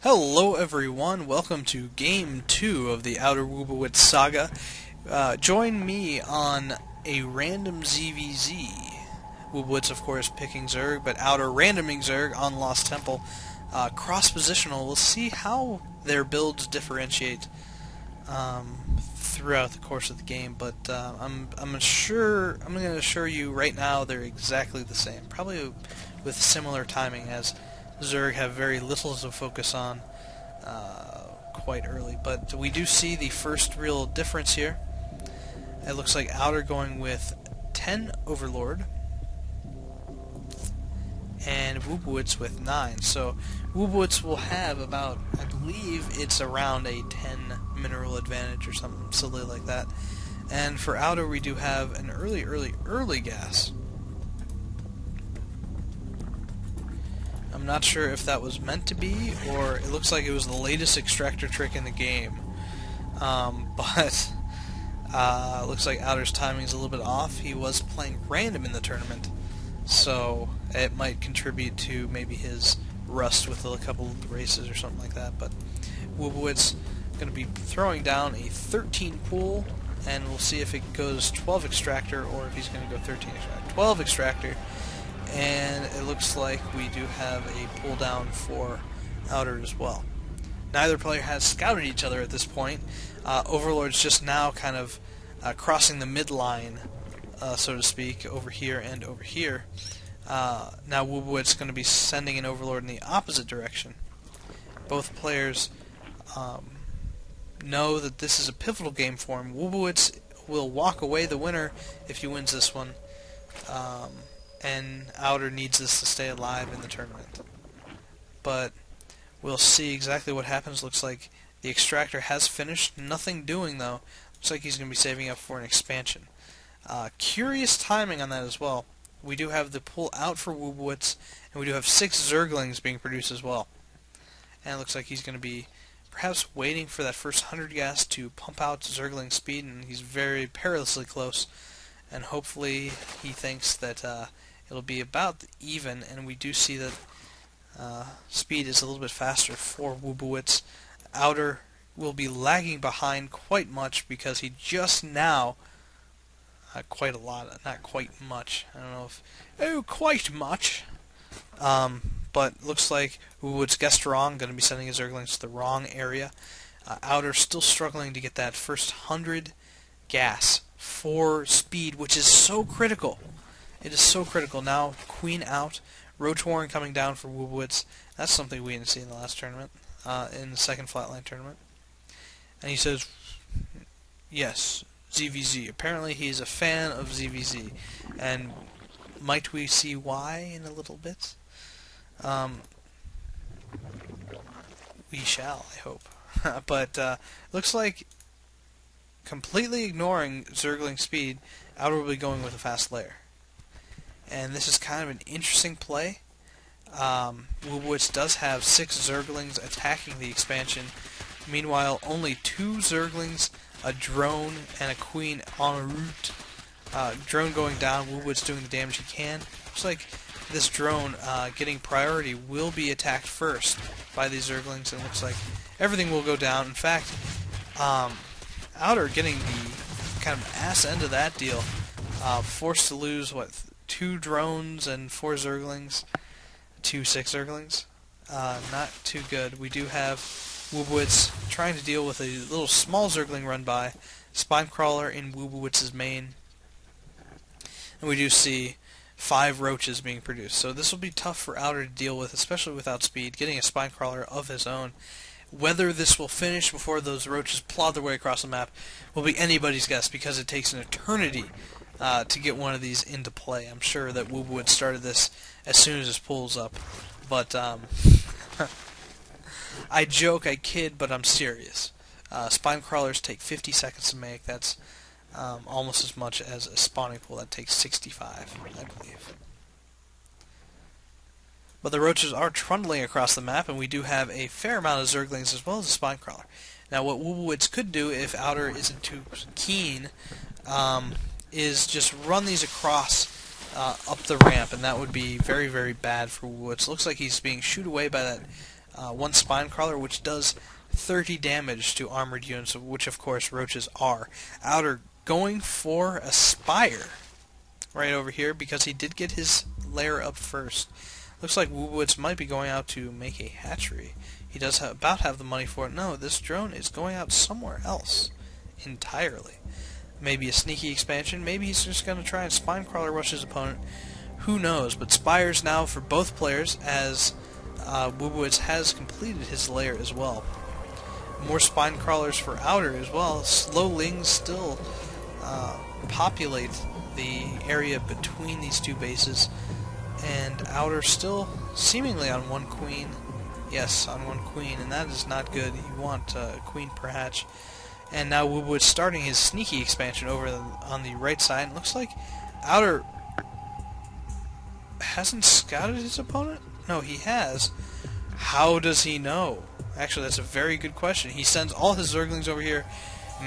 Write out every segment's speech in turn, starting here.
Hello everyone, welcome to Game 2 of the Outer Woobowiz saga. Join me on a random ZvrZ. Woobowiz, of course, picking Zerg, but Outer randoming Zerg on Lost Temple. Cross-positional, we'll see how their builds differentiate throughout the course of the game, but I'm going to assure you right now they're exactly the same, probably with similar timing, as Zerg have very little to focus on quite early. But we do see the first real difference here. It looks like Outer going with 10 Overlord and Woobowiz with 9. So Woobowiz will have about, I believe it's around a 10 mineral advantage or something silly like that. And for Outer we do have an early gas. I'm not sure if that was meant to be, or it looks like it was the latest extractor trick in the game. But looks like Outer's timing is a little bit off. He was playing random in the tournament, so it might contribute to maybe his rust with a couple of races or something like that. But Woobowiz going to be throwing down a 13 pool, and we'll see if it goes 12 extractor or if he's going to go 13 extractor. 12 extractor. And it looks like we do have a pull down for Outer as well. Neither player has scouted each other at this point. Overlord's just now kind of crossing the midline, so to speak, over here and over here. Now Woobowiz is going to be sending an Overlord in the opposite direction. Both players know that this is a pivotal game for him. Woobowiz will walk away the winner if he wins this one. And Outer needs this to stay alive in the tournament. But we'll see exactly what happens. Looks like the extractor has finished. Nothing doing, though. Looks like he's going to be saving up for an expansion. Curious timing on that as well. We do have the pull out for Woobowiz, and we do have 6 Zerglings being produced as well. And it looks like he's going to be perhaps waiting for that first 100 gas to pump out Zergling speed, and he's very perilously close. And hopefully he thinks that it'll be about even, and we do see that speed is a little bit faster for Woobowiz. Outer will be lagging behind quite much because he just now, quite a lot, not quite much, I don't know if, quite much, but looks like Woobowiz guessed wrong, going to be sending his Zerglings to the wrong area. Outer still struggling to get that first 100 gas for speed, which is so critical. It is so critical. Now, Queen out, Ro8 coming down for Woobowiz. That's something we didn't see in the last tournament, in the second flatline tournament. And he says, yes, ZvrZ. Apparently he's a fan of ZvrZ. And might we see why in a little bit? We shall, I hope. But looks like completely ignoring Zergling speed, Outer will be going with a fast lair. And this is kind of an interesting play. Woobowiz does have 6 Zerglings attacking the expansion. Meanwhile, only 2 Zerglings, a drone, and a queen en route. Drone going down, Woobowiz doing the damage he can. Looks like this drone getting priority will be attacked first by these Zerglings, and looks like everything will go down. In fact, Outer getting the kind of ass end of that deal, forced to lose, what, 2 drones and 4 Zerglings, 6 Zerglings. Not too good. We do have Woobowiz trying to deal with a little small Zergling run by, Spinecrawler in Woobowiz's main, and we do see 5 roaches being produced. So this will be tough for Outer to deal with, especially without speed, getting a Spinecrawler of his own. Whether this will finish before those roaches plod their way across the map will be anybody's guess, because it takes an eternity to get one of these into play. I'm sure that Woobowiz started this as soon as his pool's up. But I joke, I kid, but I'm serious. Spinecrawlers take 50 seconds to make. That's almost as much as a spawning pool. That takes 65, I believe. But the roaches are trundling across the map, and we do have a fair amount of Zerglings as well as a Spinecrawler. Now, what Woobowiz could do, if Outer isn't too keen, is just run these across up the ramp, and that would be very, very bad for Woobowiz. Looks like he's being shooed away by that one Spine Crawler, which does 30 damage to armored units, which of course roaches are. Outer going for a Spire right over here because he did get his lair up first. Looks like Woobowiz might be going out to make a hatchery. He does about have the money for it. No, this drone is going out somewhere else entirely. Maybe a sneaky expansion. Maybe he's just going to try and Spine Crawler rush his opponent. Who knows? But Spires now for both players, as Woobowiz has completed his lair as well. More Spine Crawlers for Outer as well. Slowlings still populate the area between these two bases, and Outer still seemingly on one queen. Yes, on one queen, and that is not good. You want a queen per hatch. And now Woobowiz starting his sneaky expansion over on the right side. It looks like Outer hasn't scouted his opponent? No, he has. How does he know? Actually, that's a very good question. He sends all his Zerglings over here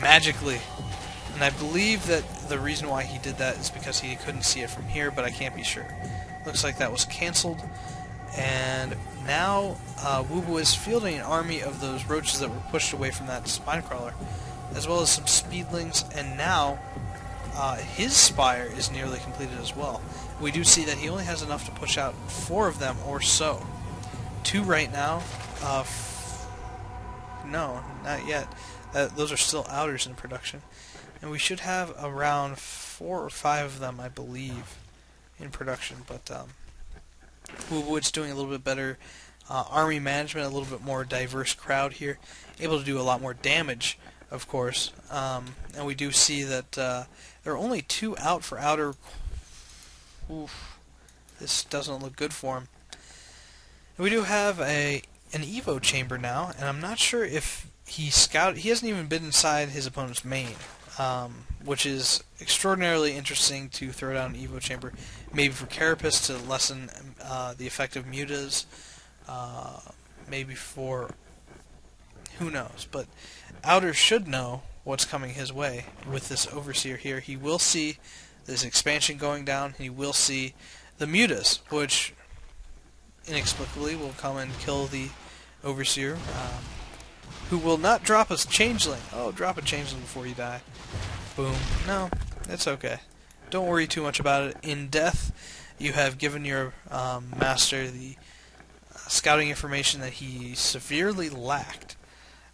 magically. And I believe that the reason why he did that is because he couldn't see it from here, but I can't be sure. Looks like that was cancelled. And now Woobowiz fielding an army of those roaches that were pushed away from that Spine Crawler, as well as some Speedlings, and now his Spire is nearly completed as well. We do see that he only has enough to push out 4 of them or so. 2 right now. No, not yet. Those are still Outers in production. And we should have around 4 or 5 of them, I believe, in production. But Woobowiz doing a little bit better army management, a little bit more diverse crowd here. Able to do a lot more damage, of course. And we do see that there are only 2 out for Outer. Oof, this doesn't look good for him. And we do have an Evo chamber now, and I'm not sure if he scouted. He hasn't even been inside his opponent's main, which is extraordinarily interesting to throw down an Evo chamber. Maybe for Carapace to lessen the effect of mutas. Maybe for who knows, but Outer should know what's coming his way with this Overseer here. He will see this expansion going down. He will see the mutas, which inexplicably will come and kill the Overseer, who will not drop a Changeling. Oh, drop a Changeling before you die. Boom. No, it's okay. Don't worry too much about it. In death, you have given your master the scouting information that he severely lacked.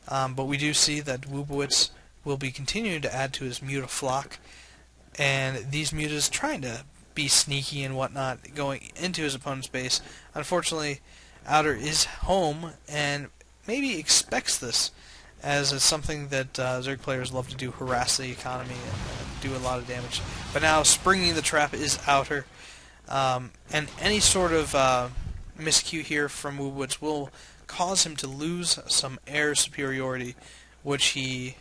But we do see that Woobowiz will be continuing to add to his muta flock, and these mutas trying to be sneaky and whatnot going into his opponent's base. Unfortunately, Outer is home and maybe expects this, as it's something that Zerg players love to do, harass the economy and do a lot of damage. But now springing the trap is Outer, and any sort of miscue here from Woobowiz will cause him to lose some air superiority, which he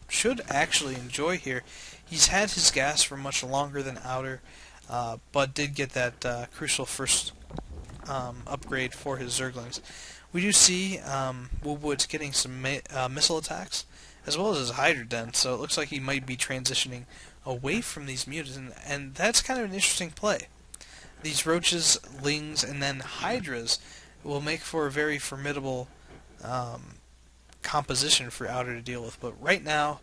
should actually enjoy here. He's had his gas for much longer than Outer, but did get that crucial first upgrade for his Zerglings. We do see Woobowiz getting some missile attacks, as well as his Hydra Den, so it looks like he might be transitioning away from these mutants, and that's kind of an interesting play. These roaches, lings, and then hydras will make for a very formidable composition for Outer to deal with. But right now,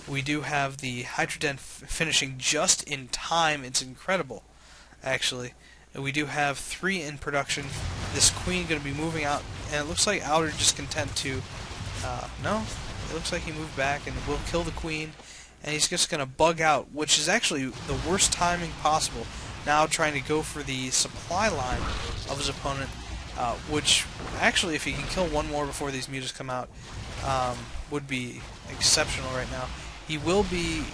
we do have the Hydra Den finishing just in time. It's incredible, actually. And we do have 3 in production. This queen going to be moving out, and it looks like Outer just content to... no, it looks like he moved back and will kill the queen, and he's just going to bug out, which is actually the worst timing possible. Now trying to go for the supply line of his opponent, which actually, if he can kill one more before these mutas come out, would be exceptional right now. He will be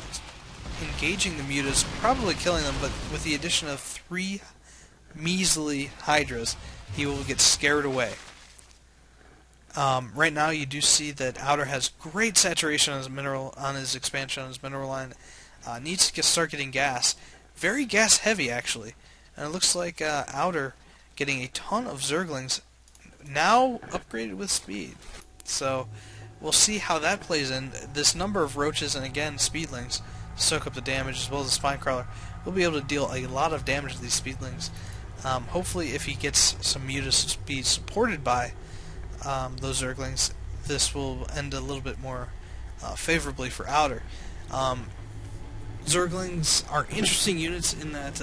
engaging the mutas, probably killing them, but with the addition of 3 measly hydras, he will get scared away. Right now, you do see that Outer has great saturation on his mineral, on his expansion, on his mineral line. Needs to start getting gas. Very gas heavy, actually. And it looks like Outer getting a ton of Zerglings, now upgraded with speed. So we'll see how that plays in. This number of roaches and again speedlings soak up the damage, as well as the spine crawler. We'll be able to deal a lot of damage to these speedlings. Hopefully, if he gets some muta speed supported by those Zerglings, this will end a little bit more favorably for Outer. Zerglings are interesting units in that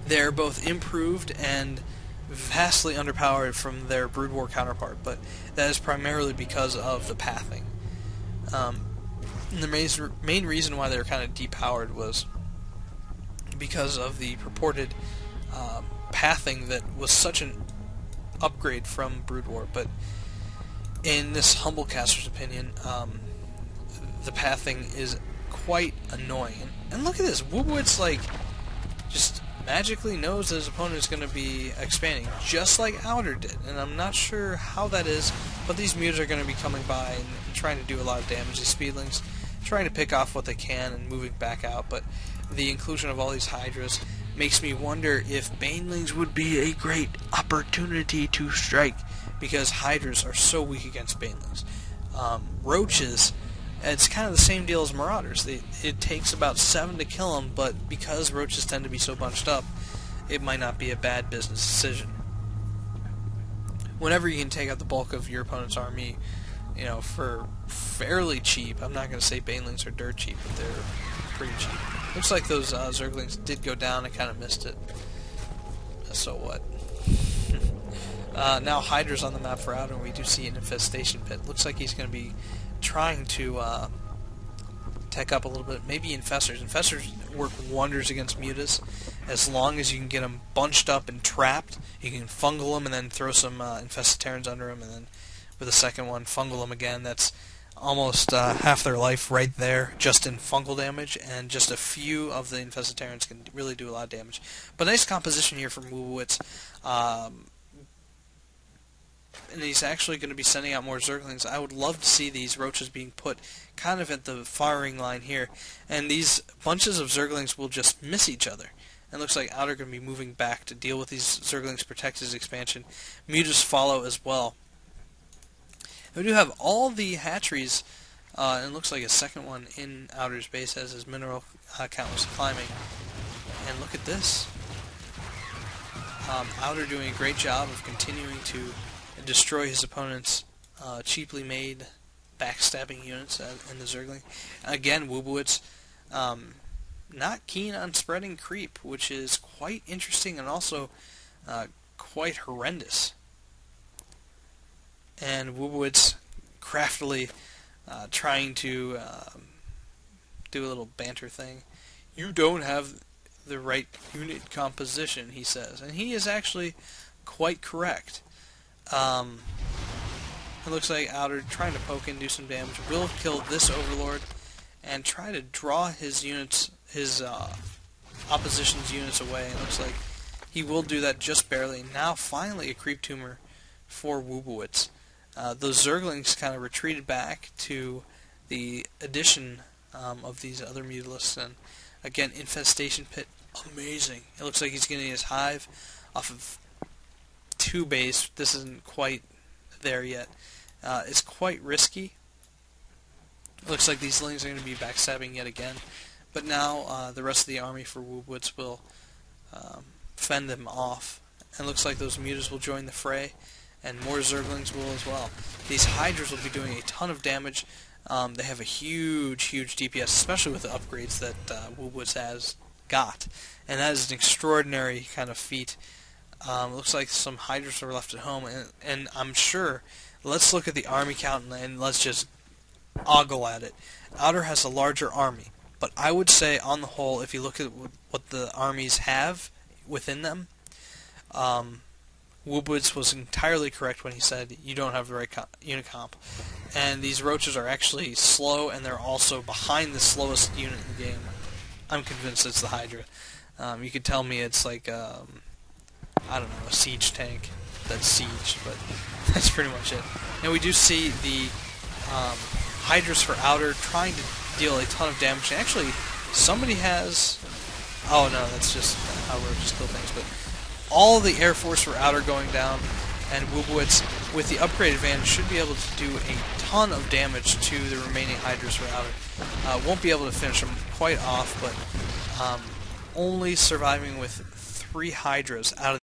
they're both improved and vastly underpowered from their Brood War counterpart, but that is primarily because of the pathing. And the main reason why they were kind of depowered was because of the purported pathing that was such an upgrade from Brood War, but in this humble caster's opinion, the pathing is quite annoying. And look at this, Woobowiz like just magically knows that his opponent is going to be expanding, just like Outer did, and I'm not sure how that is, but these mutants are going to be coming by and trying to do a lot of damage. These speedlings trying to pick off what they can and moving back out, but the inclusion of all these Hydras makes me wonder if Banelings would be a great opportunity to strike, because Hydras are so weak against Banelings. Roaches, it's kind of the same deal as Marauders. It takes about 7 to kill them, but because Roaches tend to be so bunched up, it might not be a bad business decision. Whenever you can take out the bulk of your opponent's army, you know, for fairly cheap, I'm not going to say Banelings are dirt cheap, but they're pretty cheap. Looks like those Zerglings did go down. I kind of missed it. So what? Now Hydra's on the map for Outer, and we do see an infestation pit. Looks like he's going to be trying to tech up a little bit. Maybe Infestors. Infestors work wonders against Mutas. As long as you can get them bunched up and trapped, you can fungal them and then throw some Infestaterrans under them, and then with the second one, fungal them again. That's almost half their life right there, just in fungal damage, and just a few of the Infestaterrans can really do a lot of damage. But nice composition here from Woobowiz. And he's actually going to be sending out more Zerglings. I would love to see these Roaches being put kind of at the firing line here. And these bunches of Zerglings will just miss each other. And it looks like Outer going to be moving back to deal with these Zerglings, protect his expansion. Mutas follow as well. We do have all the hatcheries, and it looks like a second one in Outer's base as his mineral count was climbing. And look at this. Outer doing a great job of continuing to destroy his opponent's cheaply made backstabbing units in the Zergling. Again, Woobowiz not keen on spreading creep, which is quite interesting and also quite horrendous. And Woobowiz craftily trying to do a little banter thing. You don't have the right unit composition, he says. And he is actually quite correct. It looks like Outer trying to poke and do some damage. Will kill this Overlord and try to draw his units, his opposition's units away. It looks like he will do that just barely. Now finally a creep tumor for Woobowiz. Those Zerglings kind of retreated back to the addition of these other Mutalisks, and again, Infestation Pit, amazing. It looks like he's getting his hive off of 2 base. This isn't quite there yet. It's quite risky. Looks like these Lings are going to be backstabbing yet again, but now the rest of the army for Woobowiz will fend them off, and looks like those Mutas will join the fray, and more Zerglings will as well. These Hydras will be doing a ton of damage. They have a huge DPS, especially with the upgrades that Woobowiz has got, and that is an extraordinary kind of feat. Looks like some Hydras are left at home, and I'm sure, let's look at the army count and let's just ogle at it. Outer has a larger army, but I would say on the whole, if you look at what the armies have within them, Woobowiz was entirely correct when he said you don't have the right unit comp. And these Roaches are actually slow, and they're also behind the slowest unit in the game. I'm convinced it's the Hydra. You could tell me it's like, I don't know, a siege tank that's sieged, but that's pretty much it. And we do see the Hydras for Outer trying to deal a ton of damage. And actually, somebody has... Oh no, that's just how Roaches kill things, but all the Air Force for Outer going down, and Woobowiz, with the upgrade advantage, should be able to do a ton of damage to the remaining Hydras for Outer. Won't be able to finish them quite off, but only surviving with 3 Hydras out of